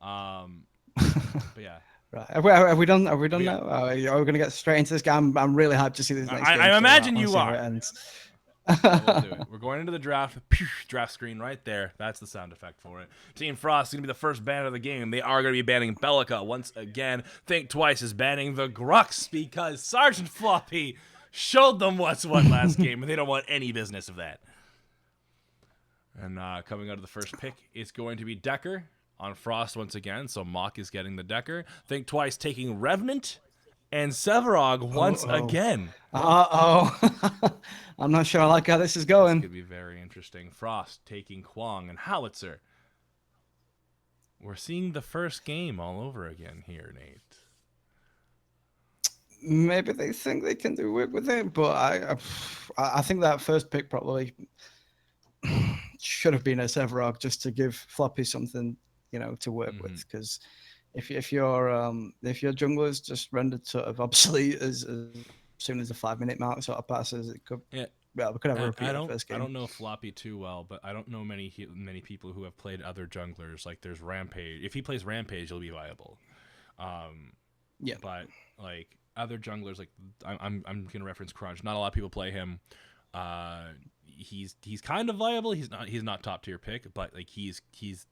But yeah. Right. Have we done? Have we done We, now? Are we going to get straight into this game? I'm really hyped to see this next game. I So I imagine want to you see how it are. ends. So we'll do it. We're going into the draft. Draft screen right there. That's the sound effect for it. Team Frost is going to be the first ban of the game. They are going to be banning Bellica once again. Think Twice is banning the Grux because Sergeant Floppy showed them what's what last game, and they don't want any business of that. And coming out of the first pick, it's going to be Decker on Frost once again. So Mock is getting the Decker. Think Twice taking Revenant and Severog once again. I'm not sure I like how this is This going. could be very interesting. Frost taking Kwong and Howitzer. We're seeing the first game all over again here, Nate. Maybe they think they can do it with it, but I think that first pick probably should have been a Severog just to give Floppy something, to work with. Because if your junglers just rendered sort of obsolete as soon as the 5-minute mark sort of passes, it could. Yeah. Well, we could have a repeat I of the first game. I don't know Floppy too well, but I don't know many people who have played other junglers. Like there's Rampage. If he plays Rampage, he'll be viable. Yeah. But like other junglers, like I'm gonna reference Crunch. Not a lot of people play him. He's kind of viable. He's not top tier pick, but like he's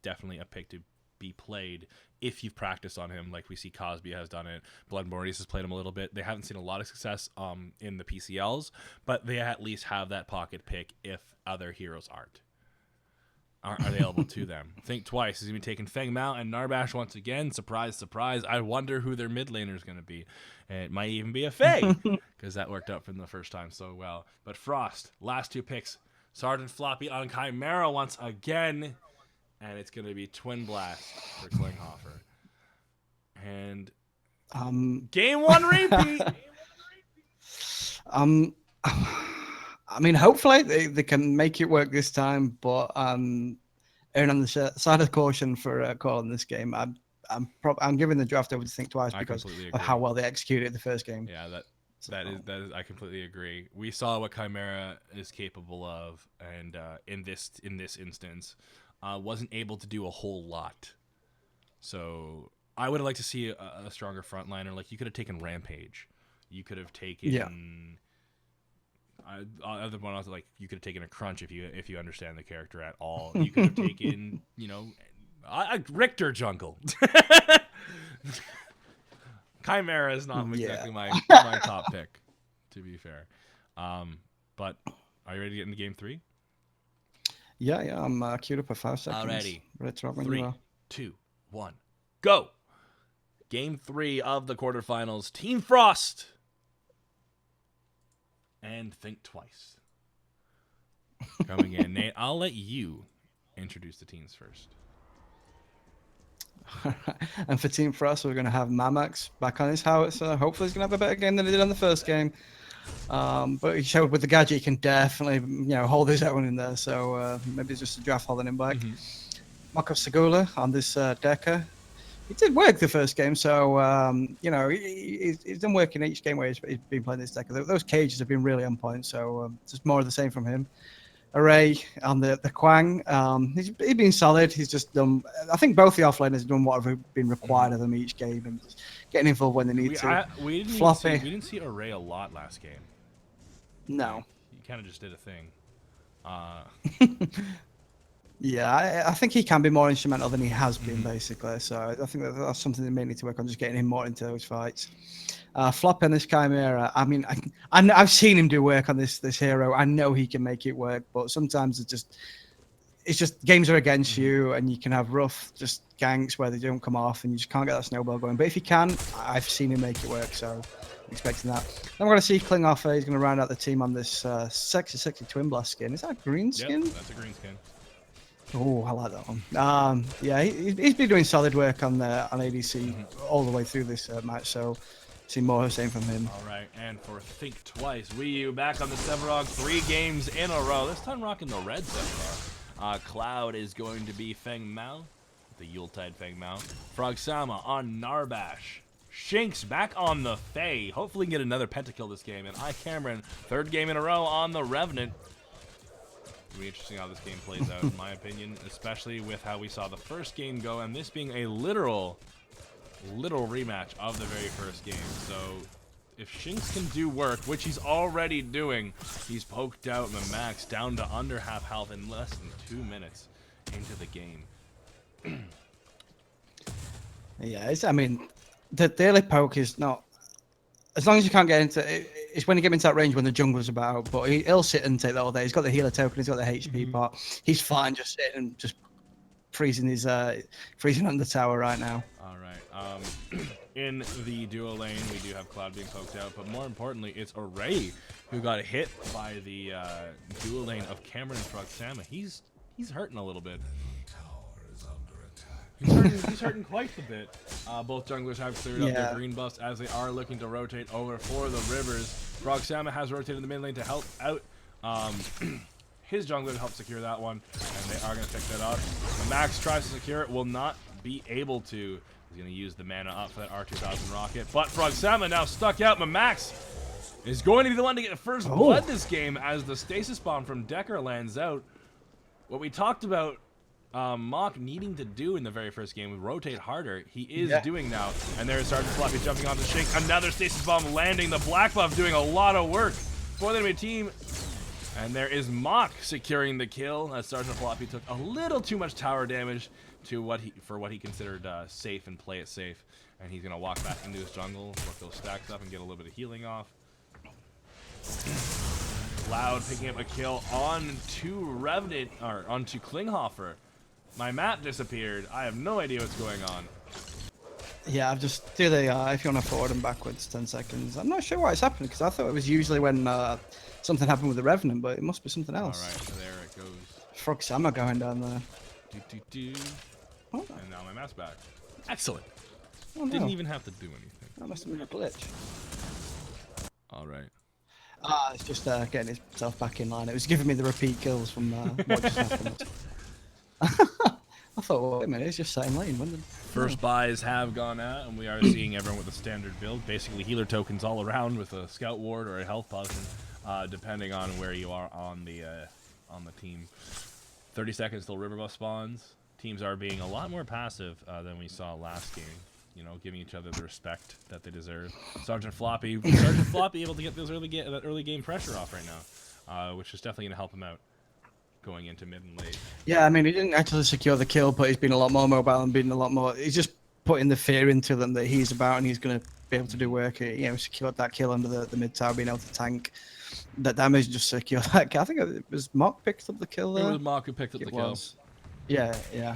definitely a pick to be played if you've practiced on him, like we see Cosby has done it. Bloodborne has played him a little bit. They haven't seen a lot of success in the PCLs, but they at least have that pocket pick if other heroes aren't available to them. Think Twice. He's going to be taking Feng Mao and Narbash once again. Surprise, surprise. I wonder who their mid laner is going to be. It might even be a Faye, because that worked out from the first time so well. But Frost, last two picks. Sergeant Floppy on Chimera once again. And it's going to be Twin Blast for Klinghoffer. And game one repeat. I mean, hopefully they can make it work this time, but erring on the side of caution for calling this game. I'm giving the draft over to Think Twice because of how well they executed the first game. Yeah, that is I completely agree. We saw what Chimera is capable of, and in this instance, wasn't able to do a whole lot. So I would have liked to see a stronger frontliner. Like you could have taken Rampage, you could have taken. Other one else, like you could have taken a Crunch if you understand the character at all. You could have taken Richter jungle. Chimera is not exactly my top pick, to be fair. But are you ready to get into game 3? Yeah, I'm queued up for 5 seconds. Already. Ready to rock when 3, 2, 1, go! Game 3 of the quarterfinals. Team Frost and Think Twice coming in. Nate, I'll let you introduce the teams first. And for Team Frost, we're going to have Mamax back on his howitzer. Hopefully he's going to have a better game than he did on the first game. But he showed with the gadget he can definitely hold his own in there. So maybe it's just a draft holding him back. Markov Segula on this Decker. He did work the first game, so he's done work in each game where he's been playing this Decker. Those cages have been really on point, so just more of the same from him. Array on the Quang. He's been solid. He's just done. I think both the offlaners have done what have been required of them each game and getting involved when they need to. We didn't see Array a lot last game. No. He kind of just did a thing. Yeah, I think he can be more instrumental than he has been, basically. So I think that's something they may need to work on, just getting him more into those fights. Flop in this Chimera. I mean, I've seen him do work on this hero. I know he can make it work, but sometimes it's just games are against you, and you can have rough just ganks where they don't come off, and you just can't get that snowball going. But if he can, I've seen him make it work. So I'm expecting that. Then we're going to see Klinghoffer. He's going to round out the team on this sexy Twin Blast skin. Is that a green skin? Yep, that's a green skin. Oh, I like that one. Yeah, he's been doing solid work on ADC all the way through this match, so see more of the same from him. All right, and for Think Twice, Wii U back on the Severog 3 games in a row. This time rocking the red Severog. Cloud is going to be Feng Mao, the Yuletide Feng Mao. Frog Sama on Narbash. Shinx back on the Fae. Hopefully get another pentakill this game. And Cameron, 3rd game in a row on the Revenant. It'll be interesting how this game plays out, in my opinion, especially with how we saw the first game go, and this being a literal rematch of the very first game. So if Shinx can do work, which he's already doing, he's poked out Max down to under half health in less than 2 minutes into the game. Yeah, I mean, the daily poke is not. As long as you can't get into it, it's when you get into that range when the jungler's about. But he'll sit and take that all day. He's got the healer token. He's got the HP part. He's fine just sitting and just freezing on the tower right now. All right. In the duo lane, we do have Cloud being poked out, but more importantly, it's Array who got hit by the duo lane of Cameron and Proxama. He's hurting a little bit. He's hurting quite a bit. Both junglers have cleared up their green buffs as they are looking to rotate over for the Rivers. Proxama has rotated in the mid lane to help out his jungler to help secure that one, and they are going to pick that up. When Max tries to secure it, will not be able to. He's going to use the mana up for that R2000 rocket, but Proxama now stuck out. Max is going to be the one to get the first blood this game as the stasis bomb from Decker lands out. What we talked about Mock needing to do in the very first game with rotate harder, he is doing now. And there's Sergeant Floppy jumping onto Shinx. Another stasis bomb landing. The black buff doing a lot of work for the enemy team. And there is Mock securing the kill as Sergeant Floppy took a little too much tower damage to what he considered safe and play it safe. And he's gonna walk back into his jungle, work those stacks up, and get a little bit of healing off. Cloud picking up a kill onto Revenant, or onto Klinghoffer. My map disappeared. I have no idea what's going on. Yeah, I've just do the if you want to forward and backwards 10 seconds. I'm not sure why it's happening because I thought it was usually when something happened with the Revenant, but it must be something else. All right, so there it goes. Proxama going down there. Oh. And now my map's back. Excellent. Oh, no. Didn't even have to do anything. That must have been a glitch. All right. It's just getting itself back in line. It was giving me the repeat kills from what just happened. I thought, well, wait a minute, it's just same lane. First buys have gone out, and we are seeing everyone with a standard build. Basically, healer tokens all around with a scout ward or a health potion, depending on where you are on the team. 30 seconds till river buff spawns. Teams are being a lot more passive than we saw last game. You know, giving each other the respect that they deserve. Sergeant Floppy able to get that early game pressure off right now, which is definitely going to help him out going into mid and late. Yeah, I mean, he didn't actually secure the kill, but he's been a lot more mobile and been a lot more. He's just putting the fear into them that he's about and he's going to be able to do work. You know, secured that kill under the mid tower, being able to tank that damage, just secure that kill. I think it was Mock picked up the kill there. It was Mock who picked up the kill. Yeah, yeah.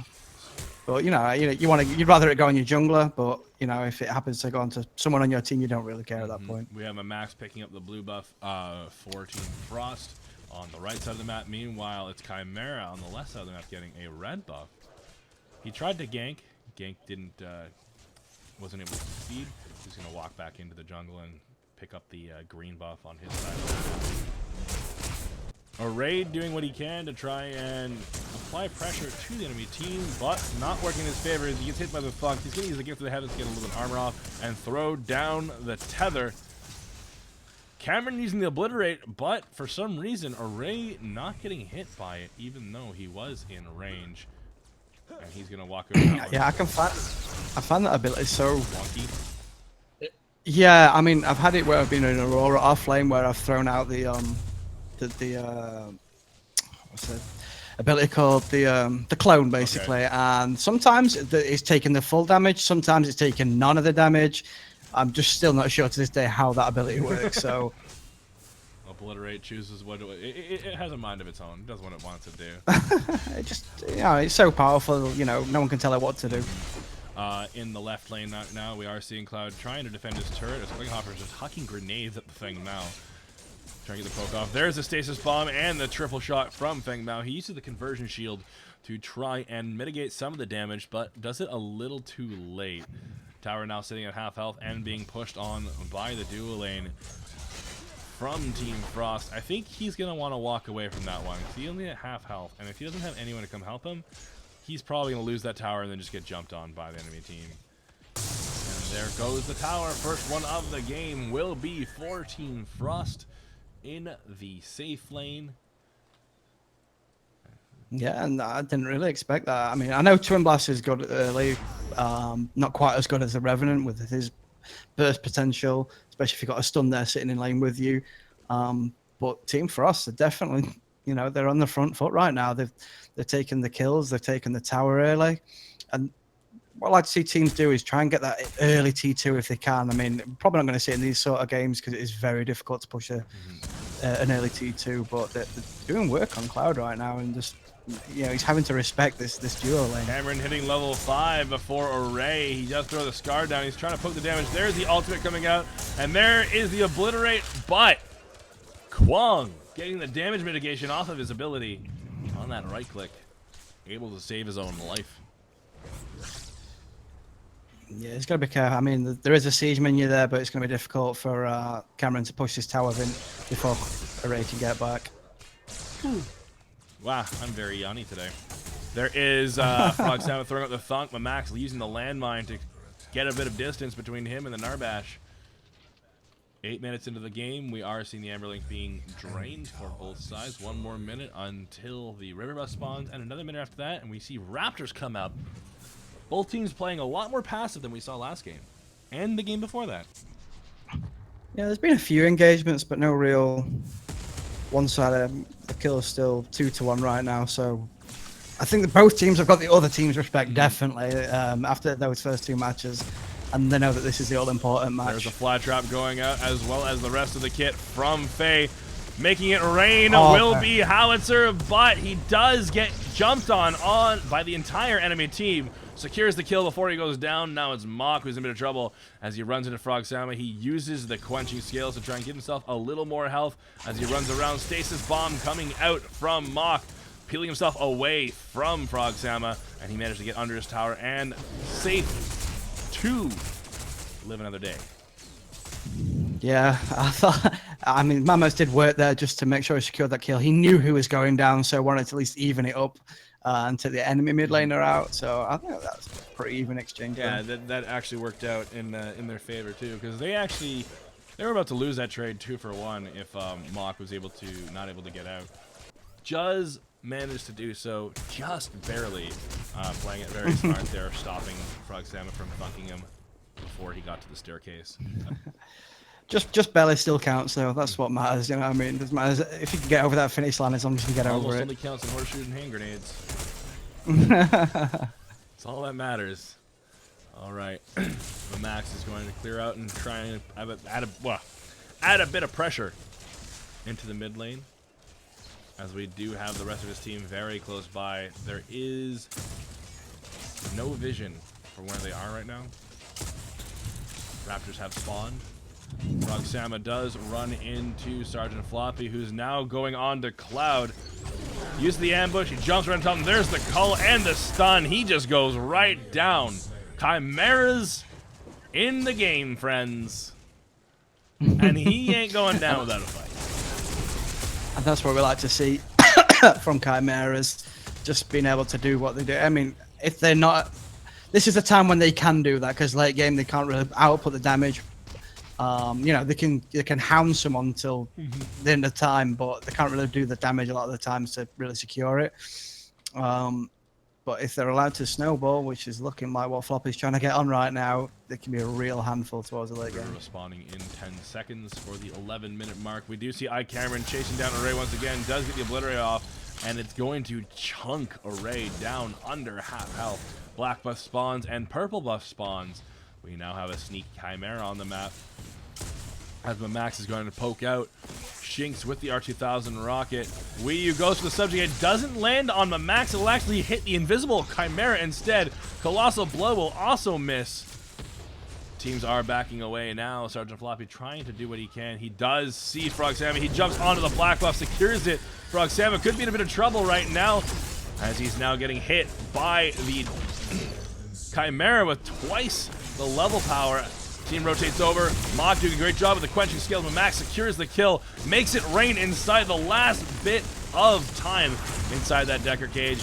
But you'd rather it go on your jungler, but you know, if it happens to go on to someone on your team, you don't really care at that point. We have a Max picking up the blue buff for Team Frost on the right side of the map. Meanwhile, it's Chimera on the left side of the map getting a red buff. He tried to gank. Gank wasn't able to succeed. He's going to walk back into the jungle and pick up the green buff on his side. Array doing what he can to try and apply pressure to the enemy team, but not working in his favor as he gets hit by the funk. He's going to use the gift of the heavens to get a little bit of armor off and throw down the tether. Cameron using the obliterate, but for some reason, Array not getting hit by it, even though he was in range. And he's going to walk over. Yeah, I find that ability so wonky. Yeah, I mean, I've had it where I've been in Aurora off lane where I've thrown out the what's the ability called, the clone basically, and sometimes it's taking the full damage, sometimes it's taking none of the damage. I'm just still not sure to this day how that ability works. So obliterate chooses what it has a mind of its own. It does what it wants to do. It just, it's so powerful. No one can tell it what to do. In the left lane now, we are seeing Cloud trying to defend his turret as Klinghoffer is just hucking grenades at the Feng Mao. Trying to get the poke off. There's the stasis bomb and the triple shot from Feng Mao. He uses the conversion shield to try and mitigate some of the damage, but does it a little too late. Tower now sitting at half health and being pushed on by the duo lane from Team Frost. I think he's going to want to walk away from that one. He's only at half health, and if he doesn't have anyone to come help him, he's probably going to lose that tower and then just get jumped on by the enemy team. And there goes the tower. First one of the game will be for Team Frost in the safe lane. Yeah, and I didn't really expect that. I mean, I know Twin Blast is good early, not quite as good as the Revenant with his burst potential, especially if you've got a stun there sitting in lane with you. But Team Frost are definitely, they're on the front foot right now. They've taken the kills, they've taken the tower early, and what I like to see teams do is try and get that early T2 if they can. I mean, probably not going to see it in these sort of games because it is very difficult to push an early T2, but they're doing work on Cloud right now, and just he's having to respect this duo lane. Cameron hitting level 5 before Array. He just throw the Scar down. He's trying to poke the damage. There's the ultimate coming out, and there is the Obliterate, but Kwang getting the damage mitigation off of his ability on that right click, able to save his own life. Yeah, he's got to be careful. I mean, there is a siege menu there, but it's going to be difficult for Cameron to push his tower in before Array can get back. Wow, I'm very yawny today. There is Frogsamu throwing up the thunk, but Max using the landmine to get a bit of distance between him and the Narbash. 8 minutes into the game, we are seeing the Amberlink being drained for both sides. 1 more minute until the River Bus spawns, and another minute after that, and we see Raptors come out. Both teams playing a lot more passive than we saw last game, and the game before that. Yeah, there's been a few engagements, but no real one-sided. The kill is still 2-1 right now, so I think that both teams have got the other team's respect, definitely, after those first 2 matches, and they know that this is the all-important match. There's a flat trap going out, as well as the rest of the kit from Faye. Making it rain will be Howitzer, but he does get jumped on by the entire enemy team. Secures the kill before he goes down. Now it's Mock who's in a bit of trouble as he runs into Frogsamu. He uses the quenching scales to try and give himself a little more health as he runs around. Stasis bomb coming out from Mock, peeling himself away from Frogsamu, and he managed to get under his tower and safe to live another day. Yeah, I mean, Mamos did work there just to make sure he secured that kill. He knew who was going down, so wanted to at least even it up until the enemy mid laner out. So I think that's a pretty even exchange. Yeah, that actually worked out in their favor too, because they were about to lose that trade 2-for-1 if Mock was not able to get out. Juz managed to do so just barely, playing it very smart there, stopping Frogsamu from funking him before he got to the staircase. Just barely still counts, though. That's what matters, you know what I mean? It doesn't matter if you can get over that finish line, as long as you can get over it. Only counts in horseshoes and hand grenades. That's all that matters. All right. The Max is going to clear out and try and add a bit of pressure into the mid lane, as we do have the rest of his team very close by. There is no vision for where they are right now. Raptors have spawned. Frogsamu does run into Sergeant Floppy, who's now going on to Cloud. Uses the ambush, he jumps right on top, and there's the call and the stun. He just goes right down. Chimera's in the game, friends. And he ain't going down without a fight. And that's what we like to see from Chimeras, just being able to do what they do. I mean, if they're not... This is a time when they can do that, because late game they can't really output the damage. They can hound someone until the end of time, but they can't really do the damage a lot of the times to really secure it. But if they're allowed to snowball, which is looking like what Floppy's trying to get on right now, they can be a real handful towards the late game. Responding in 10 seconds for the 11-minute mark. We do see Cameron chasing down Array once again, does get the Obliterate off, and it's going to chunk Array down under half health. Black buff spawns and purple buff spawns. We now have a sneak Chimera on the map. As Max is going to poke out Shinx with the R2000 rocket. Wii U goes for the subjugate, doesn't land on Max. It'll actually hit the invisible Chimera instead. Colossal Blow will also miss. Teams are backing away now. Sergeant Floppy trying to do what he can. He does see Frogsamu. He jumps onto the black buff, secures it. Frogsamu could be in a bit of trouble right now, as he's now getting hit by the Chimera with twice the level power. Team rotates over. Mock doing a great job with the quenching skills, but Max secures the kill, makes it rain inside the last bit of time inside that Decker cage.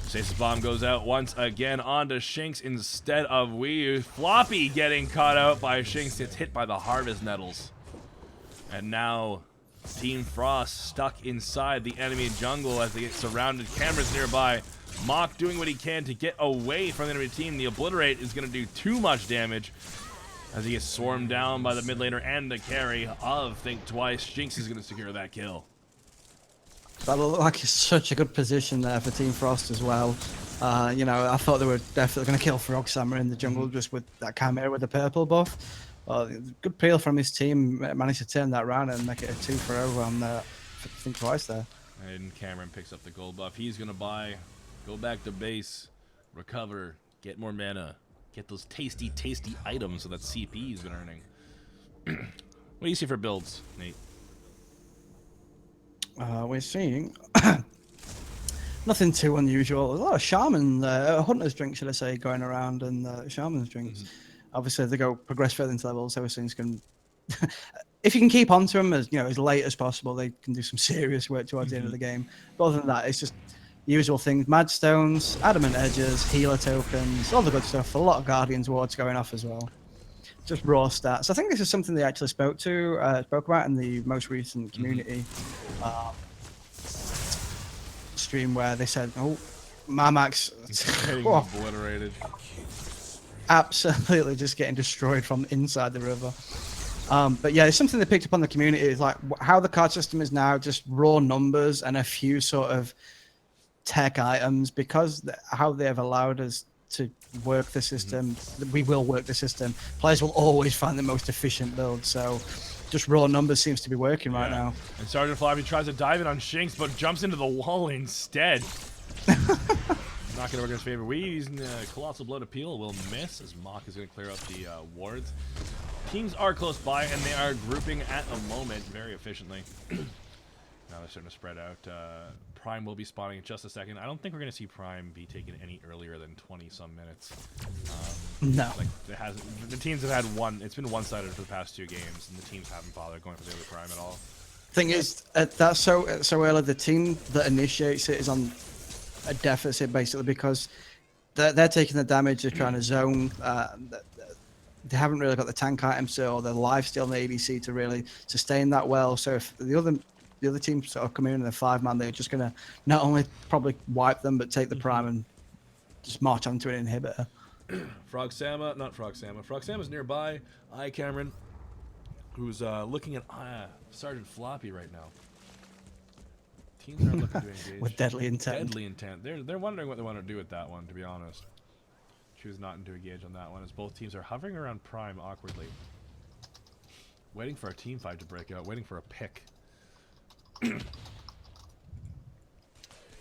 Stasis bomb goes out once again onto Shinx instead of Wii U. Floppy getting caught out by Shinx, gets hit by the Harvest Nettles. And now Team Frost stuck inside the enemy jungle as they get surrounded. Cameras nearby. Mock doing what he can to get away from the enemy team. The Obliterate is going to do too much damage as he gets swarmed down by the mid laner and the carry of Think Twice. Jinx is going to secure that kill. That looked like it's such a good position there for Team Frost as well. You know, I thought they were definitely going to kill Frog Summer in the jungle just with that camera with the purple buff. Good peel from his team. Managed to turn that around and make it a 2-for-0 on Think Twice there. And Cameron picks up the gold buff. He's going to go back to base, recover, get more mana, get those tasty, tasty items so that CP he's been earning. What do you see for builds, Nate? We're seeing nothing too unusual. A lot of shaman, hunter's drinks, should I say, going around, and shaman's drinks. Obviously, they go progress further into levels. So things can, if you can keep on to them as as late as possible, they can do some serious work towards the end of the game. But other than that, it's just usual things: mad stones, adamant edges, healer tokens, all the good stuff. A lot of guardians wards going off as well. Just raw stats. I think this is something they actually spoke about in the most recent community stream, where they said, "Oh, Marmax getting obliterated, absolutely just getting destroyed from inside the river." But yeah, it's something they picked up on the community. Is like how the card system is now, just raw numbers and a few sort of tech items, because how they have allowed us to work the system. We will work the system. Players will always find the most efficient build. So just raw numbers seems to be working right now. And Sergeant Floppy tries to dive in on Shinx, but jumps into the wall instead. Not going to work in his favor. We using Colossal Blow to peel will miss as Mock is going to clear up the wards. Teams are close by, and they are grouping at the moment very efficiently. Now they're starting to spread out. Prime will be spawning in just a second. I don't think we're going to see Prime be taken any earlier than 20-some minutes. No. Like the teams have had one. It's been one-sided for the past 2 games, and the teams haven't bothered going for the other Prime at all. Thing is, that's so early. The team that initiates it is on a deficit basically, because they're taking the damage. They're trying to zone. They haven't really got the tank items or the lifesteal and the ADC to really sustain that well. So if the other team sort of come in and they're 5-man, they're just going to not only probably wipe them, but take the Prime and just march onto an inhibitor. Frog Sama's nearby. Cameron, who's looking at Sergeant Floppy right now. Teams are looking to engage. With deadly intent. Deadly intent. They're wondering what they want to do with that one, to be honest. Choose not to engage on that one, as both teams are hovering around Prime awkwardly. Waiting for a team fight to break out, waiting for a pick. In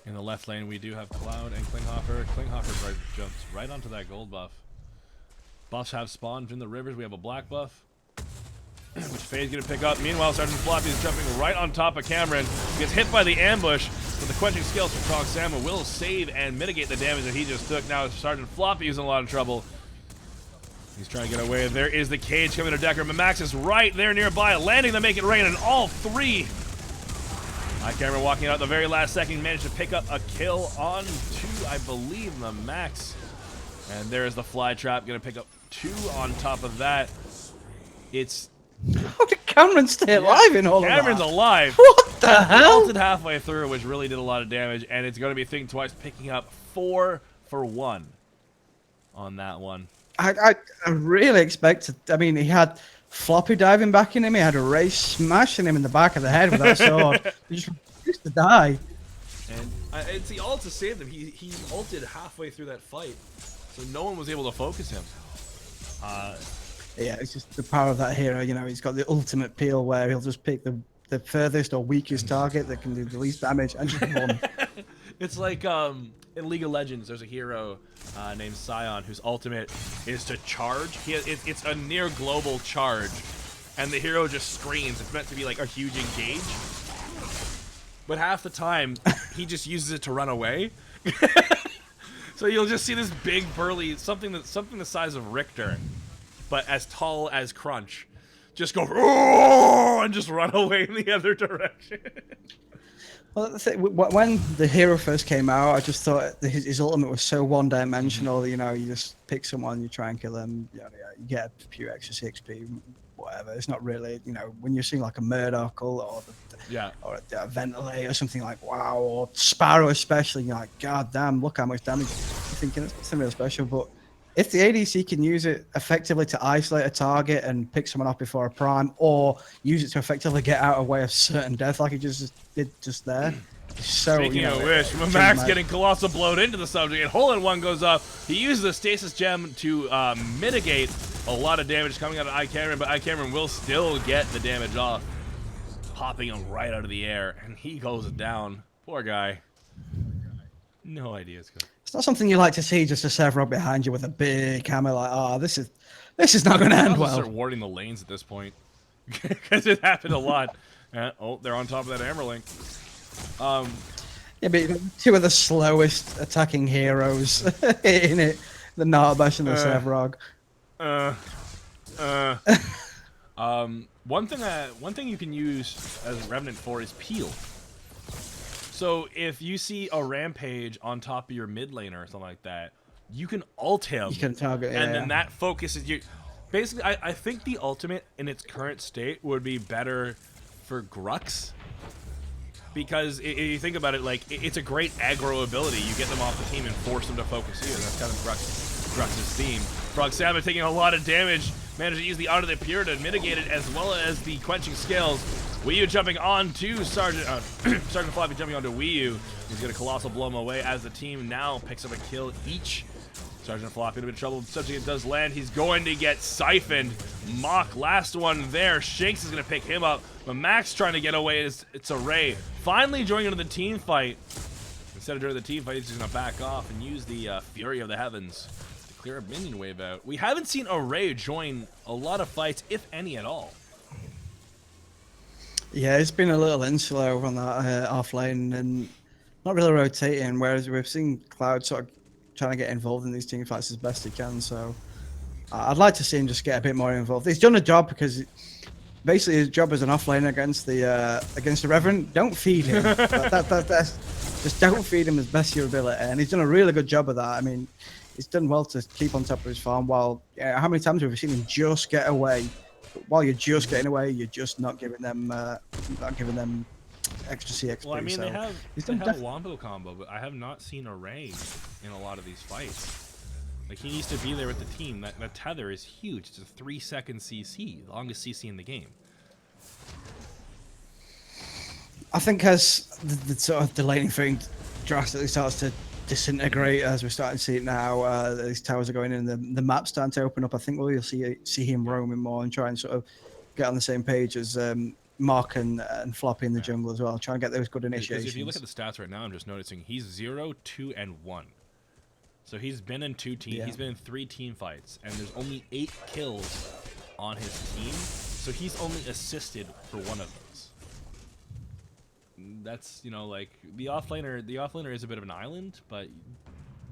the left lane, we do have Cloud and Klinghoffer. Klinghoffer jumps right onto that gold buff. Buffs have spawned in the rivers. We have a black buff, which Faye's going to pick up. Meanwhile, Sergeant Floppy is jumping right on top of Cameron. He gets hit by the ambush, but the quenching skills from Frog Sama will save and mitigate the damage that he just took. Now Sergeant Floppy is in a lot of trouble. He's trying to get away. There is the cage coming to Decker. Max is right there nearby, landing to make it rain, and all 3. Cameron walking out at the very last second, managed to pick up a kill on 2, I believe, the Max. And there is the fly trap, going to pick up 2 on top of that. It's... How did Cameron stay alive in all of that? Cameron's alive. What the hell? Ulted halfway through, which really did a lot of damage, and it's going to be Think Twice picking up 4 for 1 on that one. I really expected... I mean, he had Floppy diving back in him. He had a Ray smashing him in the back of the head with that sword. He just refused to die. And it's the ult to save him. He ulted halfway through that fight, so no one was able to focus him. Yeah, it's just the power of that hero. You know, he's got the ultimate peel where he'll just pick the furthest or weakest target that can do the least damage and just run. It's like in League of Legends, there's a hero named Sion whose ultimate is to charge. It's a near global charge, and the hero just screams. It's meant to be like a huge engage, but half the time he just uses it to run away. So you'll just see this big burly something the size of Richter, but as tall as Crunch, just go and just run away in the other direction. Well, when the hero first came out, I just thought his ultimate was so one-dimensional. You know, you just pick someone, you try and kill them, you get a few extra XP, whatever. It's not really, you know, when you're seeing like a Murdoch or the Yeah. or a ventilate or something like wow, or Sparrow especially. You're like, God damn, look how much damage. You're thinking it's something real special, but if the ADC can use it effectively to isolate a target and pick someone off before a prime, or use it to effectively get out of way of certain death, like he just did just there. So, Speaking of which, Max getting Colossal blowed into the subject, and hole-in-one goes up. He uses the Stasis Gem to mitigate a lot of damage coming out of iCameron, but iCameron will still get the damage off, popping him right out of the air, and he goes down. Poor guy. No idea. It's not something you like to see, just a Sevrog behind you with a big hammer. Like, oh, this is not going to end well. Start warding the lanes at this point, because it happened a lot. Oh, they're on top of that Amberlink. Yeah, but two of the slowest attacking heroes in it, the Narbash and the Sevrog. One thing you can use as Revenant for is peel. So if you see a Rampage on top of your mid laner or something like that, you can ult him. You can target, and then that focuses you. Basically, I think the ultimate in its current state would be better for Grux. Because if you think about it, like, it's a great aggro ability. You get them off the team and force them to focus you. That's kind of Grux's theme. Frogsamus taking a lot of damage. Managed to use the Honor of the Pure to mitigate it, as well as the Quenching Scales. Wii U jumping on to Sergeant Floppy jumping onto Wii U. He's going to Colossal blow him away as the team now picks up a kill each. Sergeant Floppy in a bit of trouble. Subject does land. He's going to get siphoned. Mock, last one there. Shanks is going to pick him up. But Max trying to get away. It's Array. Finally joining into the team fight. Instead of joining the team fight, he's just going to back off and use the Fury of the Heavens to clear a minion wave out. We haven't seen Array join a lot of fights, if any at all. Yeah, it's been a little insular on that off lane and not really rotating, whereas we've seen Cloud sort of trying to get involved in these team fights as best he can. So I'd like to see him just get a bit more involved. He's done a job because basically his job as an offlaner against the Reverend. Don't feed him. That's just don't feed him as best your ability, and he's done a really good job of that. I mean, he's done well to keep on top of his farm. While how many times have we seen him just get away? While you're just getting away, you're just not giving them extra CXP. Well, I mean, so they have Wombo combo, but I have not seen Array in a lot of these fights. Like, he needs to be there with the team. That tether is huge. It's a 3-second CC, the longest CC in the game. I think as the sort of the laning thing drastically starts to disintegrate, as we're starting to see it now, these towers are going in, the map's starting to open up. I think we'll see him roaming more and try and sort of get on the same page as Mark and Floppy in the jungle as well. Try and get those good initiations. Because if you look at the stats right now, I'm just noticing he's 0, 2, and 1. So he's been in 2 teams. Yeah. He's been in 3 team fights, and there's only 8 kills on his team. So he's only assisted for 1 of those. That's, you know, like, the offlaner is a bit of an island, but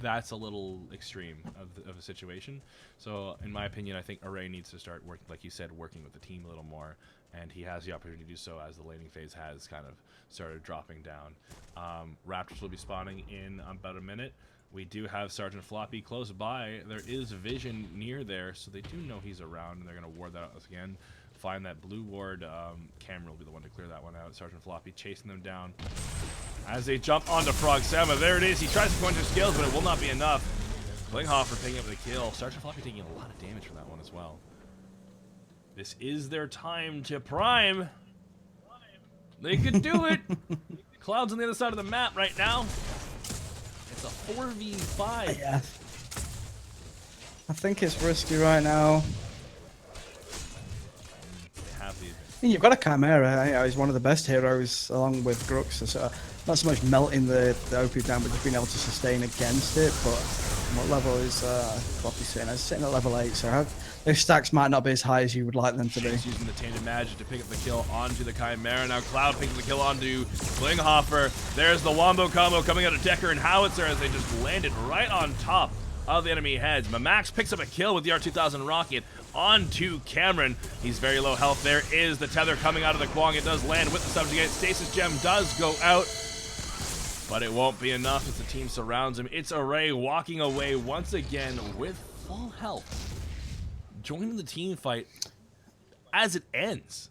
that's a little extreme of a situation. So in my opinion, I think Array needs to start working, like you said, working with the team a little more, and he has the opportunity to do so as the laning phase has kind of started dropping down. Raptors will be spawning in about a minute. We do have Sergeant Floppy close by. There is vision near there, so they do know he's around, and they're going to ward that out again. Find that blue ward. Cameron will be the one to clear that one out. Sergeant Floppy chasing them down as they jump onto Frogsamus. There it is. He tries to quench his skills, but it will not be enough. Klinghoffer picking up the kill. Sergeant Floppy taking a lot of damage from that one as well. This is their time to prime. They could do it. Cloud's on the other side of the map right now. It's a 4v5. Yeah. I think it's risky right now. You've got a Chimera. He's one of the best heroes, along with Grux. So not so much melting the OP down, but just being able to sustain against it. But what level is Floppy sitting? It's sitting at level 8, so those stacks might not be as high as you would like them to be. He's using the Tainted Magic to pick up the kill onto the Chimera. Now Cloud picking the kill onto Klinghoffer. There's the Wombo combo coming out of Decker and Howitzer as they just landed right on top of the enemy heads. Max picks up a kill with the R2000 rocket onto Cameron. He's very low health. There is the tether coming out of the Kwong. It does land with the subjugate. Stasis Gem does go out, but it won't be enough as the team surrounds him. It's Array walking away once again with full health, joining the team fight as it ends.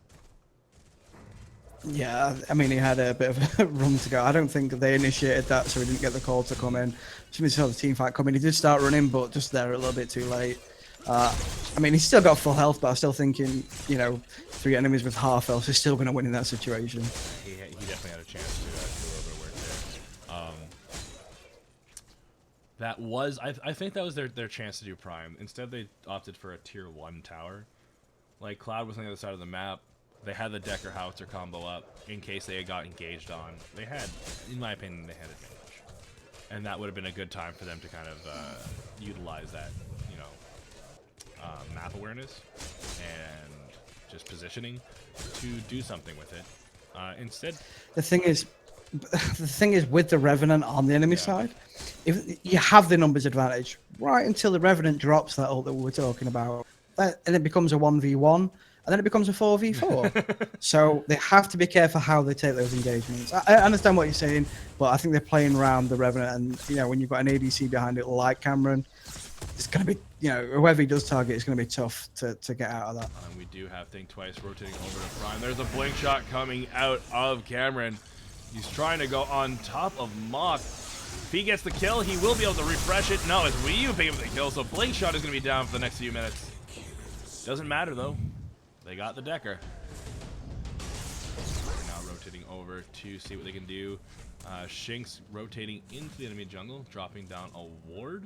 Yeah, I mean, he had a bit of a run to go. I don't think they initiated that, so he didn't get the call to come in. Somebody saw the team fight coming. He did start running, but just there a little bit too late. I mean, he's still got full health, but I'm still thinking, you know, 3 enemies with half health is still going to win in that situation. He definitely had a chance to do a little bit of work there. That was, I think that was their chance to do Prime. Instead, they opted for a tier 1 tower. Like, Cloud was on the other side of the map. They had the Decker Howitzer combo up in case they had got engaged on. They had, in my opinion, they had advantage. And that would have been a good time for them to kind of utilize that, you know, map awareness and just positioning to do something with it. Instead, The thing is, with the Revenant on the enemy side, if you have the numbers advantage right until the Revenant drops that ult that we were talking about, and it becomes a 1v1, and then it becomes a 4v4. So they have to be careful how they take those engagements. I understand what you're saying, but I think they're playing around the Revenant, and you know, when you've got an ADC behind it like Cameron, it's going to be, you know, whoever he does target, it's going to be tough to get out of that. And we do have Think Twice rotating over to Prime. There's a blink shot coming out of Cameron. He's trying to go on top of Mock. If he gets the kill, he will be able to refresh it. No, it's Ryu picking up the kill, so blink shot is going to be down for the next few minutes. Doesn't matter, though. They got the Decker. They're now rotating over to see what they can do. Shinx rotating into the enemy jungle, dropping down a ward.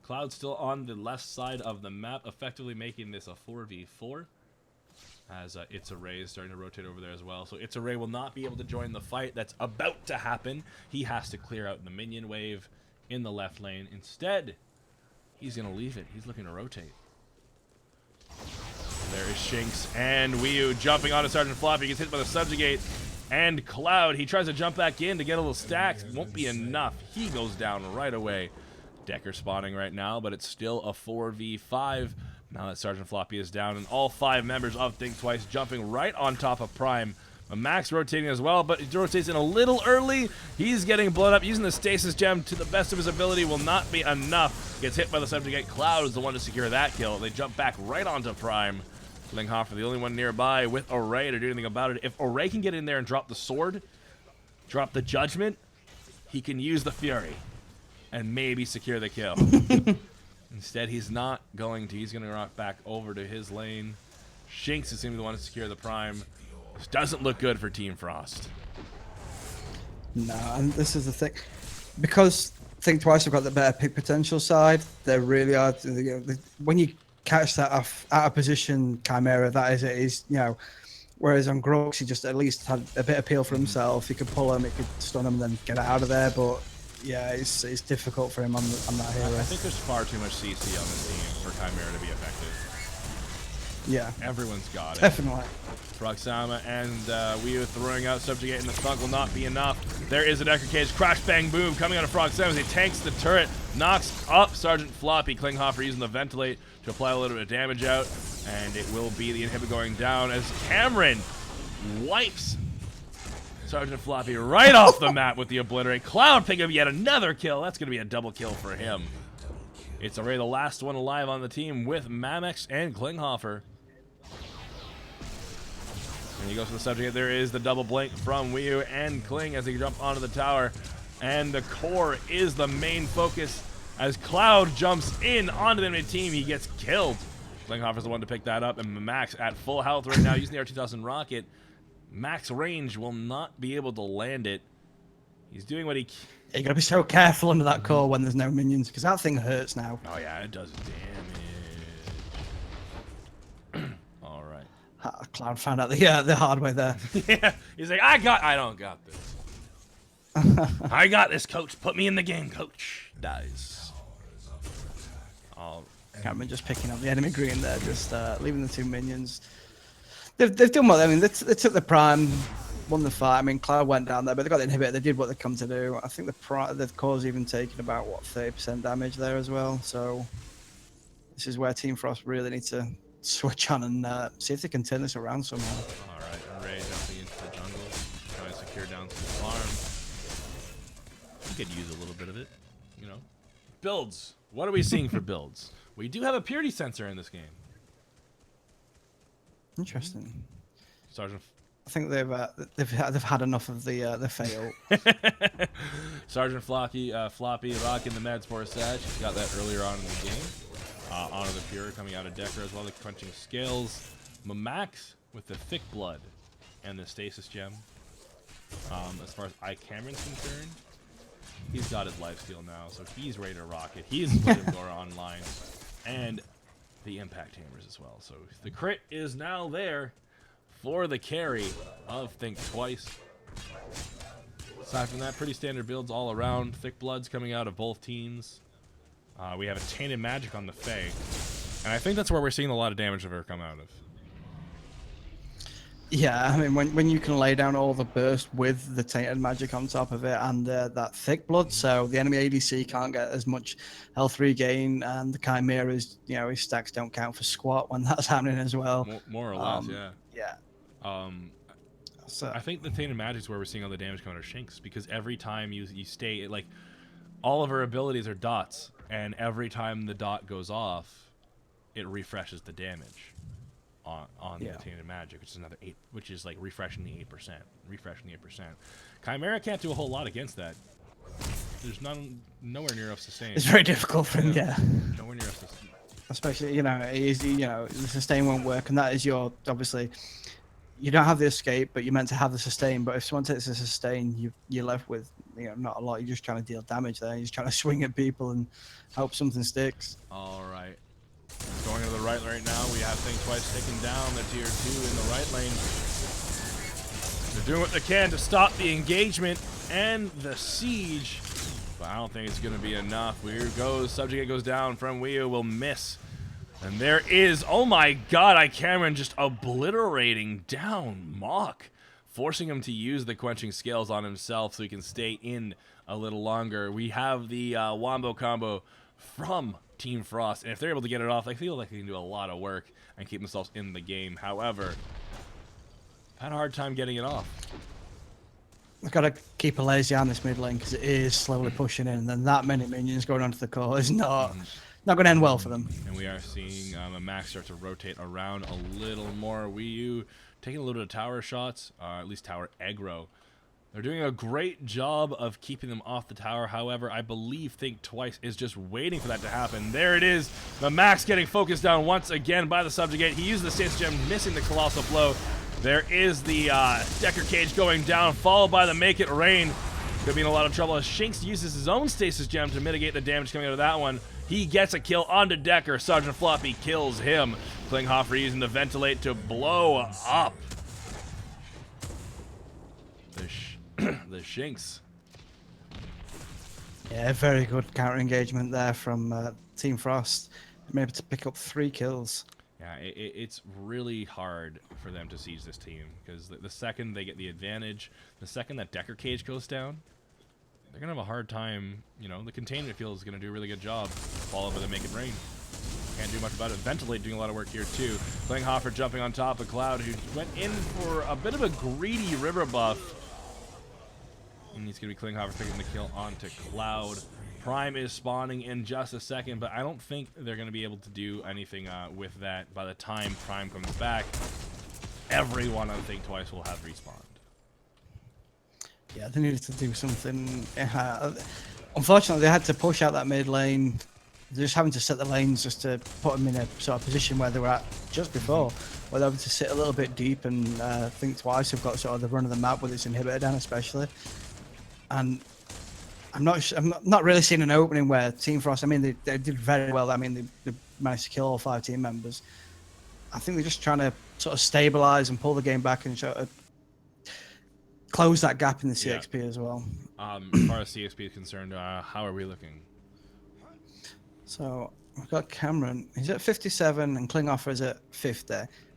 Cloud still on the left side of the map, effectively making this a 4v4. As It's Array is starting to rotate over there as well. So It's Array will not be able to join the fight that's about to happen. He has to clear out the minion wave in the left lane. Instead, he's going to leave it. He's looking to rotate. There is Shinx and Wii jumping onto Sergeant Floppy. He gets hit by the Subjugate. And Cloud, he tries to jump back in to get a little stacks. Won't be enough. He goes down right away. Decker spawning right now, but it's still a 4v5. Now that Sergeant Floppy is down, and all 5 members of Think Twice jumping right on top of Prime. Max rotating as well, but he rotates in a little early. He's getting blown up. Using the Stasis Gem to the best of his ability will not be enough. Gets hit by the Subjugate. Cloud is the one to secure that kill. They jump back right onto Prime. Klinghoffer, the only one nearby with Array to do anything about it. If Array can get in there and drop the sword, drop the Judgment, he can use the Fury and maybe secure the kill. Instead, he's not going to. He's going to rock back over to his lane. Shinx is going to be the one to secure the Prime. This doesn't look good for Team Frost. No, and this is the thing. Because Think Twice have got the better pick potential side, they really are. When you catch that off out of position Chimera, that is it. Is, you know, whereas on Grux, he just at least had a bit of appeal for himself. He could pull him, he could stun him, and then get out of there. But yeah, it's difficult for him on that hero. I think there's far too much CC on this team for Chimera to be effective. Yeah. Everyone's got it. Definitely. Proxama and Wii throwing out Subjugate, and the Thunk will not be enough. There is a Decker Cage. Crash, bang, boom coming out of Proxama as he tanks the turret. Knocks up Sergeant Floppy. Klinghoffer using the Ventilate to apply a little bit of damage out. And it will be the inhibit going down as Cameron wipes Sergeant Floppy right off the map with the Obliterate. Cloud picking up yet another kill. That's going to be a double kill for him. It's already the last one alive on the team with Mamex and Klinghoffer. And he goes for the Subjugate. There is the double blink from Wii and Kling as they jump onto the tower. And the core is the main focus as Cloud jumps in onto the enemy team. He gets killed. Klinghoffer's the one to pick that up. And Max at full health right now using the R2000 rocket. Max range will not be able to land it. He's doing what he can. You gotta be so careful under that core when there's no minions, because that thing hurts now. Oh yeah, it does damage. All right. Cloud found out the hard way there. Yeah, he's like, I don't got this. I got this, coach. Put me in the game, coach. Dies. Oh, Cameron just picking up the enemy green there, just leaving the 2 minions. They've done what, I mean, they took the Prime, won the fight. I mean, Cloud went down there, but they got the inhibitor. They did what they come to do. I think the core's even taken about, what, 30% damage there as well. So this is where Team Frost really need to switch on and see if they can turn this around somehow. all right. Array jumping into the jungle, trying to secure down some farm. We could use a little bit of it, you know. Builds. What are we seeing for builds? We do have a purity sensor in this game. Interesting. Sergeant I think they've had enough of the fail. Sergeant Floppy rocking the meds for a Sag. He got that earlier on in the game. Honor the Pure coming out of Decker as well, the Quenching Scales. Max with the Thick Blood and the Stasis Gem. As far as Cameron's concerned, he's got his lifesteal now, so he's ready to rock it. He's putting Gora online. And the Impact Hammers as well. So the crit is now there for the carry of Think Twice. Aside from that, pretty standard builds all around. Thick Bloods coming out of both teams. We have a Tainted Magic on the Fae. And I think that's where we're seeing a lot of damage of her come out of. Yeah, I mean, when you can lay down all the burst with the Tainted Magic on top of it and that Thick Blood, so the enemy ADC can't get as much health regain, and the Chimera's, his stacks don't count for squat when that's happening as well. More or less, yeah. Yeah. So I think the Tainted Magic is where we're seeing all the damage coming out of Shinx, because every time you stay, like, all of her abilities are dots, and every time the dot goes off, it refreshes the damage on the Tainted Magic, which is another 8, which is like refreshing the 8%. Chimera can't do a whole lot against that. There's nowhere near enough sustain. It's very difficult for him, yeah. Nowhere near enough sustain. Especially, the sustain won't work, and that is obviously, you don't have the escape, but you're meant to have the sustain. But if someone takes the sustain, you're left with, not a lot. You're just trying to deal damage there. You're just trying to swing at people and hope something sticks. All right. Going to the right now, we have Think Twice taking down the tier 2 in the right lane. They're doing what they can to stop the engagement and the siege, but I don't think it's going to be enough. Here goes, Subjugate goes down from Wii U, will miss. And there is, oh my god, Cameron just obliterating down Mach, forcing him to use the Quenching Scales on himself so he can stay in a little longer. We have the Wombo combo from Team Frost, and if they're able to get it off, I feel like they can do a lot of work and keep themselves in the game. However, had a hard time getting it off. I've got to keep a lazy on this mid lane because it is slowly pushing in, and then that many minions going onto the core is not going to end well for them. And we are seeing a Max start to rotate around a little more. Wii U taking a little bit of tower shots, at least tower aggro. They're doing a great job of keeping them off the tower. However, I believe Think Twice is just waiting for that to happen. There it is. The Max getting focused down once again by the Subjugate. He used the Stasis Gem, missing the Colossal Blow. There is the Decker Cage going down, followed by the Make It Rain. Could be in a lot of trouble as Shinx uses his own Stasis Gem to mitigate the damage coming out of that one. He gets a kill onto Decker. Sergeant Floppy kills him. Klinghoffer using the Ventilate to blow up the Shinx. Yeah, very good counter engagement there from Team Frost. I'm able to pick up 3 kills. Yeah, it's really hard for them to siege this team, because the second they get the advantage, the second that Decker Cage goes down, they're going to have a hard time. The containment field is going to do a really good job, followed by the Make It Rain. Can't do much about it. Ventilate doing a lot of work here too. Klinghoffer jumping on top of Cloud, who went in for a bit of a greedy river buff. And he's going to be Klinghoffer picking the kill onto Cloud. Prime is spawning in just a second, but I don't think they're going to be able to do anything with that. By the time Prime comes back, everyone on Think Twice will have respawned. Yeah, they needed to do something. Unfortunately, they had to push out that mid lane. They're just having to set the lanes just to put them in a sort of position where they were at just before, where they're able to sit a little bit deep and Think Twice have got sort of the run of the map with its inhibitor down especially. And I'm not really seeing an opening where Team Frost, I mean, they did very well. I mean, they managed to kill all 5 team members. I think they're just trying to sort of stabilize and pull the game back and sort of close that gap in the CXP as well. As far as CXP is concerned, how are we looking? So we've got Cameron. He's at 57 and Klinghoffer is at 50.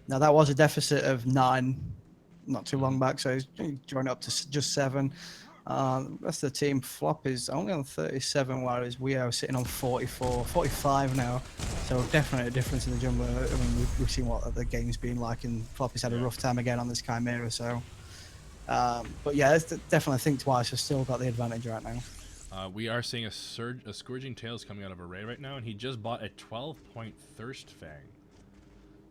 Now that was a deficit of 9 not too long back, so he's joined up to just 7. The rest of the team, Flop is only on 37, whereas we are sitting on 44, 45 now. So definitely a difference in the jungle. I mean, we've seen what the game's been like, and Flop has had a rough time again on this Chimera. So, but yeah, it's definitely Think Twice has still got the advantage right now. We are seeing a Scourging Tails coming out of Array right now, and he just bought a 12-point Thirst Fang.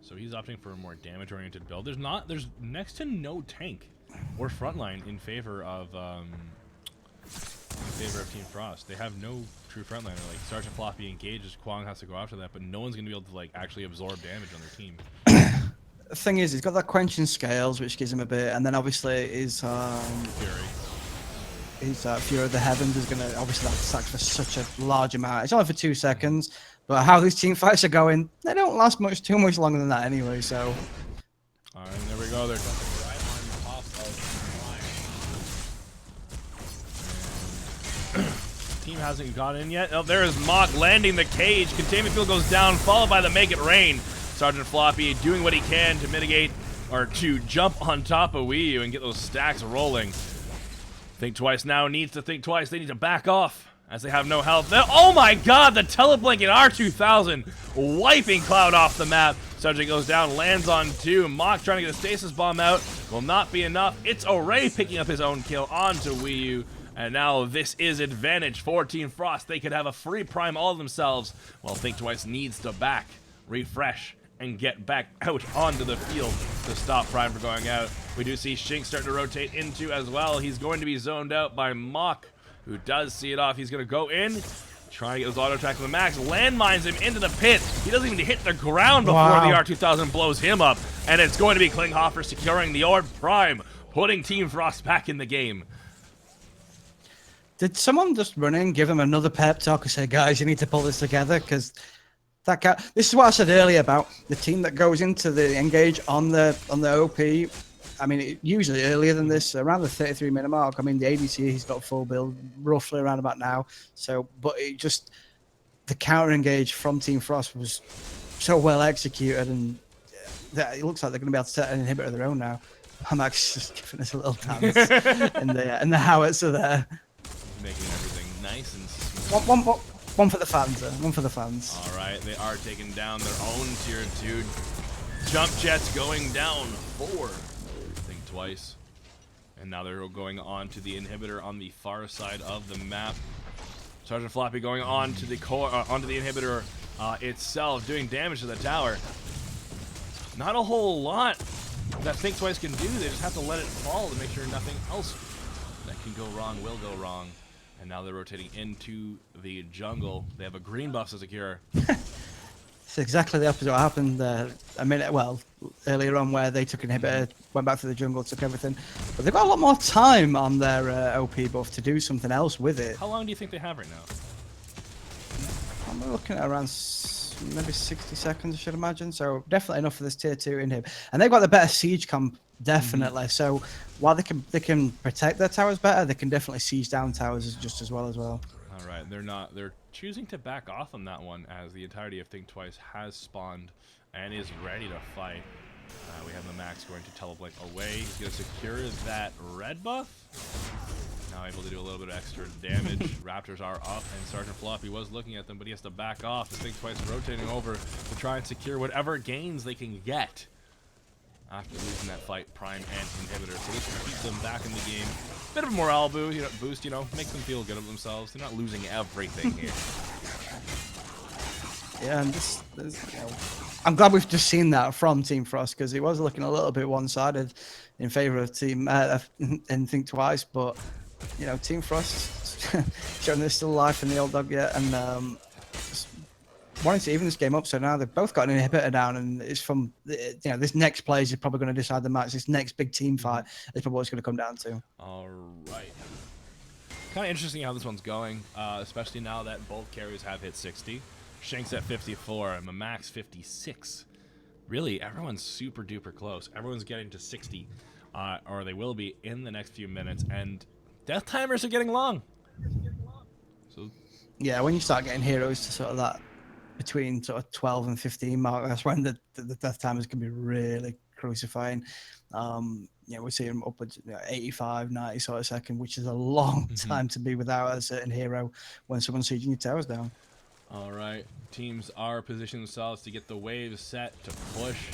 So he's opting for a more damage-oriented build. There's next to no tank or frontline in favor of Team Frost. They have no true frontliner. Like Sergeant Floppy engages, Kwong has to go after that, but no one's gonna be able to like actually absorb damage on their team. The thing is, he's got that quenching scales, which gives him a bit, and then obviously his Fury. His Fury of the Heavens is gonna obviously that stacks for such a large amount. It's only for 2 seconds, but how these team fights are going, they don't last too much longer than that anyway. So. All right, there we go. They're jumping right on top of Prime. Team hasn't got in yet. Oh, there is Mock landing the cage. Containment field goes down, followed by the Make It Rain. Sergeant Floppy doing what he can to mitigate or to jump on top of Wii U and get those stacks rolling. Think Twice now needs to think twice. They need to back off as they have no health. Oh my god, the teleblinking R2000 wiping Cloud off the map. Subject goes down, lands on 2. Mock trying to get a stasis bomb out. Will not be enough. It's Array picking up his own kill onto Wii U. And now this is advantage for Team Frost. They could have a free prime all themselves. While Think Twice needs to back, refresh, and get back out onto the field to stop Prime from going out. We do see Shink starting to rotate into as well. He's going to be zoned out by Mock, who does see it off. He's going to go in, try to get his auto attack to the max, landmines him into the pit. He doesn't even hit the ground before the R2000 blows him up. And it's going to be Klinghoffer securing the Orb Prime, putting Team Frost back in the game. Did someone just run in, give him another pep talk and say, guys, you need to pull this together? Because that guy, this is what I said earlier about the team that goes into the engage on the OP. I mean, usually earlier than this, around the 33-minute mark. I mean, the ADC, he's got full build roughly around about now. So, but it just, the counter engage from Team Frost was so well executed, and it looks like they're going to be able to set an inhibitor of their own now. Max just giving us a little dance and the howitzer there. Making everything nice and smooth. One for the fans, one for the fans. All right, they are taking down their own tier 2 jump jets, going down 4. Think Twice, and now they're going on to the inhibitor on the far side of the map. Sergeant Floppy going on to the core, onto the inhibitor itself, doing damage to the tower. Not a whole lot that Think Twice can do. They just have to let it fall to make sure nothing else that can go wrong will go wrong. And now they're rotating into the jungle. They have a green buff to secure. It's exactly the opposite of what happened earlier on, where they took inhibitor, went back to the jungle, took everything. But they've got a lot more time on their OP buff to do something else with it. How long do you think they have right now? I'm looking at around maybe 60 seconds, I should imagine. So definitely enough for this tier 2 inhib. And they've got the better siege comp, definitely. So while they can protect their towers better, they can definitely siege down towers just as well. All right, they're choosing to back off on that one, as the entirety of Think Twice has spawned and is ready to fight. We have the Max going to teleblink away. He's going to secure that red buff. Now able to do a little bit of extra damage. Raptors are up, and Sergeant Floppy was looking at them, but he has to back off. The Think Twice rotating over to try and secure whatever gains they can get after losing that fight, Prime and Inhibitor. So this will keep them back in the game. Bit of a morale boost, make them feel good of themselves. They're not losing everything here. Yeah, and I'm glad we've just seen that from Team Frost, because it was looking a little bit one-sided in favor of Team and Think Twice, but Team Frost showing there's still life in the old dog yet, and wanting to even this game up. So now they've both got an inhibitor down, and it's from this next play is probably going to decide the match. This next big team fight is probably what it's going to come down to. All right. Kind of interesting how this one's going, especially now that both carriers have hit 60. Shank's at 54 and Max 56. Really, everyone's super duper close. Everyone's getting to 60, or they will be in the next few minutes, and death timers are getting long. So yeah, when you start getting heroes to sort of that between sort of 12 and 15 mark, that's when the death timers can be really crucifying. We're seeing upwards 85, 90 sort of second, which is a long time to be without a certain hero when someone's sieging your towers down. All right, teams are positioning themselves to get the waves set to push.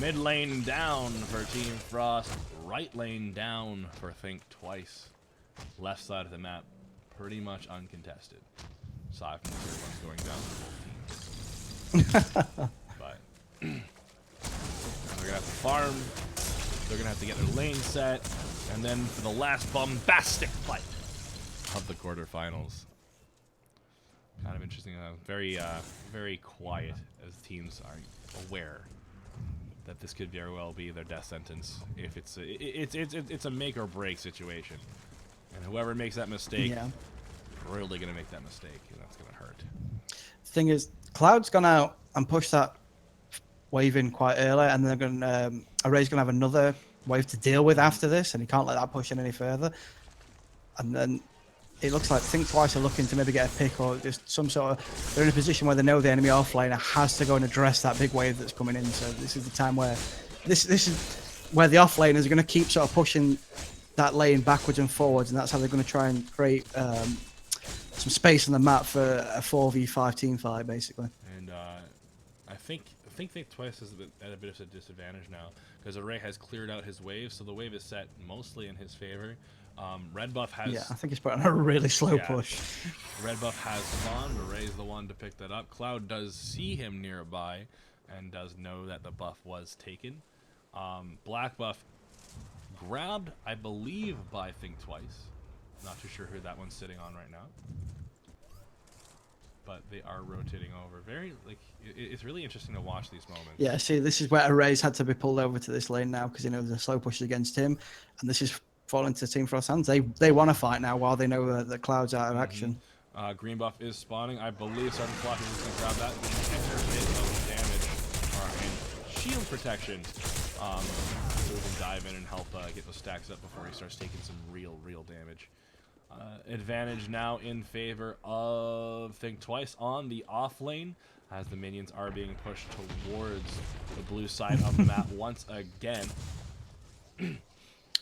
Mid lane down for Team Frost, right lane down for Think Twice. Left side of the map, pretty much uncontested. Aside from the tier ones going down. But They're gonna have to farm. They're gonna have to get their lane set, and then for the last bombastic fight of the quarterfinals. Kind of interesting. Very quiet as teams are aware that this could very well be their death sentence if it's a make or break situation, and whoever makes that mistake, really gonna make that mistake, and that's gonna hurt. Thing is, Cloud's gone out and pushed that wave in quite early, and they're going Array's going to have another wave to deal with after this, and he can't let that push in any further. And then it looks like Think Twice are looking to maybe get a pick or just some sort of... They're in a position where they know the enemy offlaner has to go and address that big wave that's coming in. So this is the time where... This is where the offlaners are going to keep sort of pushing that lane backwards and forwards, and that's how they're going to try and create some space on the map for a 4v5 team fight, basically. And I think Think Twice is at a bit of a disadvantage now, because Array has cleared out his wave, so the wave is set mostly in his favor. Red buff has... Yeah, I think he's put on a really slow push. Red buff has spawned. Array's the one to pick that up. Cloud does see him nearby and does know that the buff was taken. Black buff grabbed, I believe, by Think Twice. Not too sure who that one's sitting on right now. But they are rotating over. It's really interesting to watch these moments. Yeah, see, this is where Array's had to be pulled over to this lane now, because you know the slow push against him, and this is falling to Team Frost's hands. They want to fight now while they know that Cloud's out of action. Green buff is spawning. I believe Sergeant Floppy is going to grab that. Extra hit of damage and shield protection. So we can dive in and help get those stacks up before he starts taking some real damage. Advantage now in favor of Think Twice on the off lane, as the minions are being pushed towards the blue side of the map once again.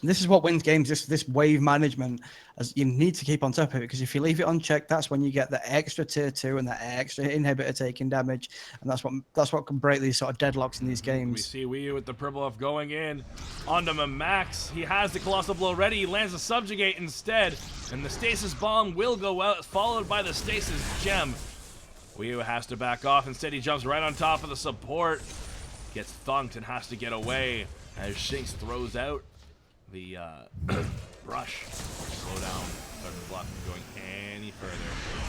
This is what wins games, this wave management, as you need to keep on top of it, because if you leave it unchecked, that's when you get the extra tier 2 and the extra inhibitor taking damage, and that's what can break these sort of deadlocks in these games. We see Wii with the purple buff going in onto Max. He has the Colossal Blow ready. He lands the Subjugate instead, and the Stasis Bomb will go out, followed by the Stasis Gem. Wii has to back off. Instead, he jumps right on top of the support, gets thunked and has to get away as Shinx throws out the rush. Slow down. Sergeant Block from going any further.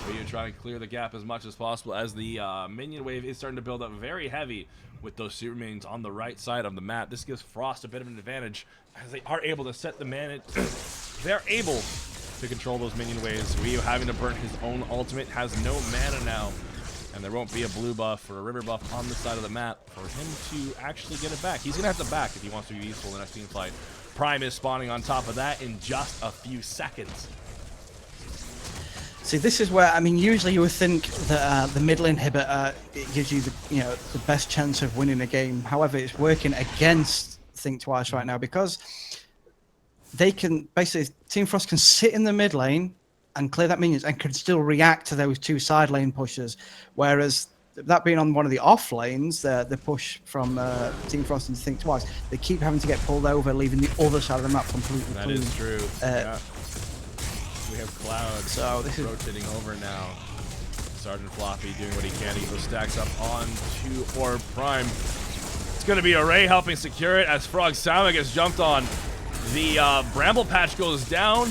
Wii trying to clear the gap as much as possible, as the minion wave is starting to build up very heavy with those super minions on the right side of the map. This gives Frost a bit of an advantage, as they are able to set the mana. They're able to control those minion waves. Wii having to burn his own ultimate, has no mana now, and there won't be a blue buff or a river buff on the side of the map for him to actually get it back. He's gonna have to back if he wants to be useful in the next team fight. Prime is spawning on top of that in just a few seconds. See, this is where, I mean, usually you would think that the middle inhibitor, it gives you the best chance of winning a game. However, it's working against Think Twice right now, because they can basically, Team Frost can sit in the mid lane and clear that minions and can still react to those two side lane pushes, whereas that being on one of the off lanes, the push from Team Frost into Think Twice, they keep having to get pulled over, leaving the other side of the map completely clean. That is true. Yeah. We have Cloud this is rotating over now. Sergeant Floppy doing what he can to get those stacks up onto Orb Prime. It's going to be Array helping secure it as Frog Sama gets jumped on. The Bramble Patch goes down.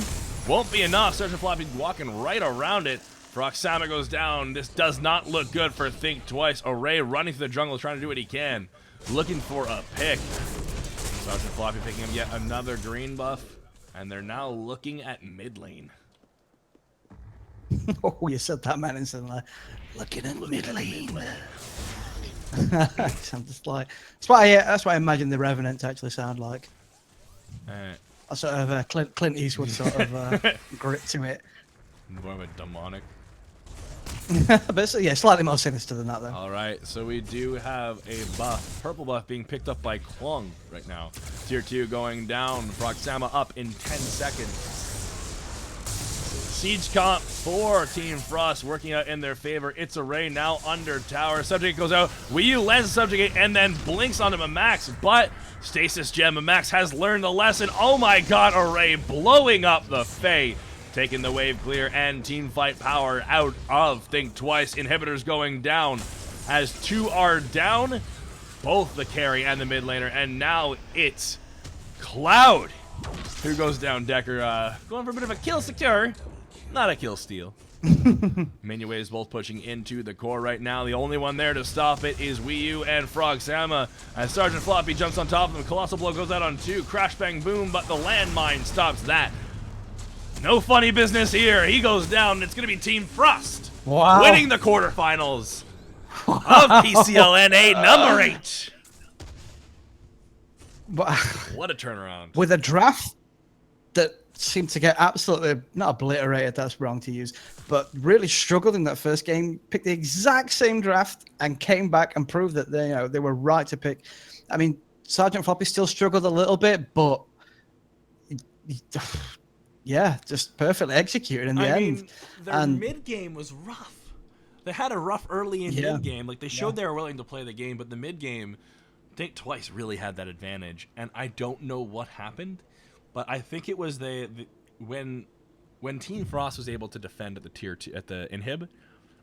Won't be enough. Sergeant Floppy walking right around it. Roxana goes down. This does not look good for Think Twice. Array running through the jungle, trying to do what he can. Looking for a pick. Sergeant Floppy picking up yet another green buff. And they're now looking at mid lane. Oh, you said that, man, instantly. Looking at mid lane. I'm just like... That's what I imagine the Revenants actually sound like. A sort of Clint Eastwood sort of grit to it. More of a demonic. But so, yeah, slightly more sinister than that, though. All right, so we do have a buff, purple buff, being picked up by Klung right now. Tier 2 going down. Proxama up in 10 seconds. Siege comp for Team Frost working out in their favor. It's Array now under tower. Subjugate goes out. Wii U lands the Subjugate and then blinks onto Max, but Stasis Gem Max has learned the lesson. Oh my god, Array blowing up the Fae. Taking the wave clear and team fight power out of Think Twice. Inhibitors going down as 2 are down. both the carry and the mid laner, and now it's Cloud who goes down. Decker going for a bit of a kill secure, not a kill steal. Minuet is both pushing into the core right now. The only one there to stop it is Wii U and Frog Sama. As Sergeant Floppy jumps on top of them, Colossal Blow goes out on 2. Crash Bang Boom, but the landmine stops that. No funny business here. He goes down, and it's going to be Team Frost winning the quarterfinals of PCL NA number 8. What a turnaround. With a draft that seemed to get absolutely, not obliterated, that's wrong to use, but really struggled in that first game, picked the exact same draft and came back and proved that they were right to pick. I mean, Sergeant Floppy still struggled a little bit, but yeah, just perfectly executed in the end. Their mid game was rough. They had a rough early in mid game. Like, they showed they were willing to play the game, but the mid game, Think Twice really had that advantage, and I don't know what happened. But I think it was when Team Frost was able to defend at the tier 2 at the inhib,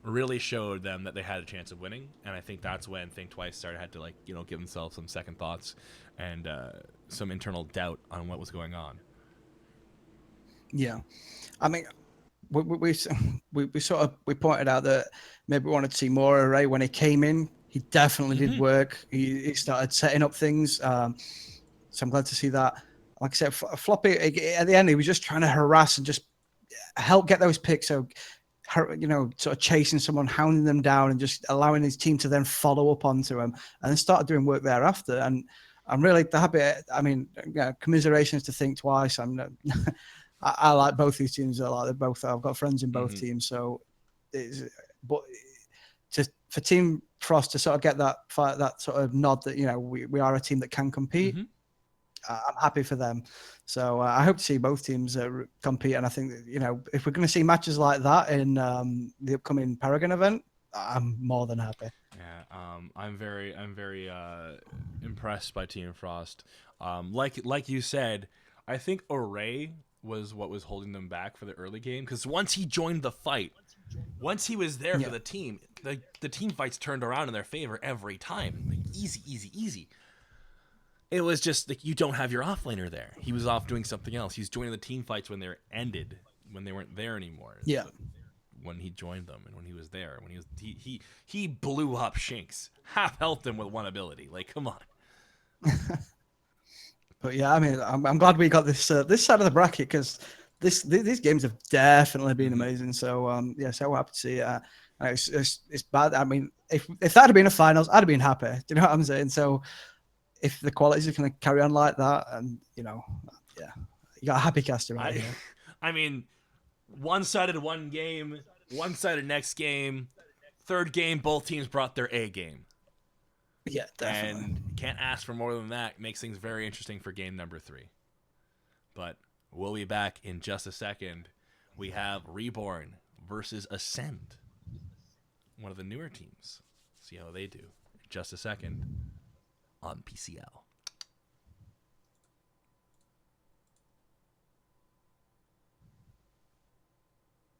really showed them that they had a chance of winning, and I think that's when Think Twice had to give themselves some second thoughts and some internal doubt on what was going on. Yeah, I mean, we pointed out that maybe we wanted to see more Array when he came in. He definitely did work. He started setting up things, so I'm glad to see that. Like I said, Floppy, at the end, he was just trying to harass and just help get those picks. So, sort of chasing someone, hounding them down, and just allowing his team to then follow up onto him, and then started doing work thereafter. And I'm really happy. I mean, commiserations to Think Twice. I like both these teams a lot. I've got friends in both teams. So, for Team Frost to sort of get that sort of nod that we are a team that can compete. I'm happy for them. So I hope to see both teams compete. And I think that, if we're going to see matches like that in the upcoming Paragon event, I'm more than happy. Yeah, I'm very impressed by Team Frost. Like you said, I think Array was what was holding them back for the early game, because once he joined the fight, once he was there for the team, the team fights turned around in their favor every time. Easy. It was just you don't have your offlaner there. He was off doing something else. He's joining the team fights when they're ended, when they weren't there anymore. Yeah. When he joined them and when he was there, when he blew up Shinx, half helped him with one ability. Come on. But yeah, I mean, I'm glad we got this side of the bracket, because these games have definitely been amazing. So so happy to see it. It's bad. I mean, if that had been a finals, I'd have been happy. Do you know what I'm saying? So if the qualities are going to carry on like that, and you got a happy caster right here. I mean, one-sided one game, one-sided next game, third game, both teams brought their A game. Yeah, definitely. And can't ask for more than that. Makes things very interesting for game number 3. But we'll be back in just a second. We have Reborn versus Ascend, one of the newer teams. See how they do in just a second on PCL.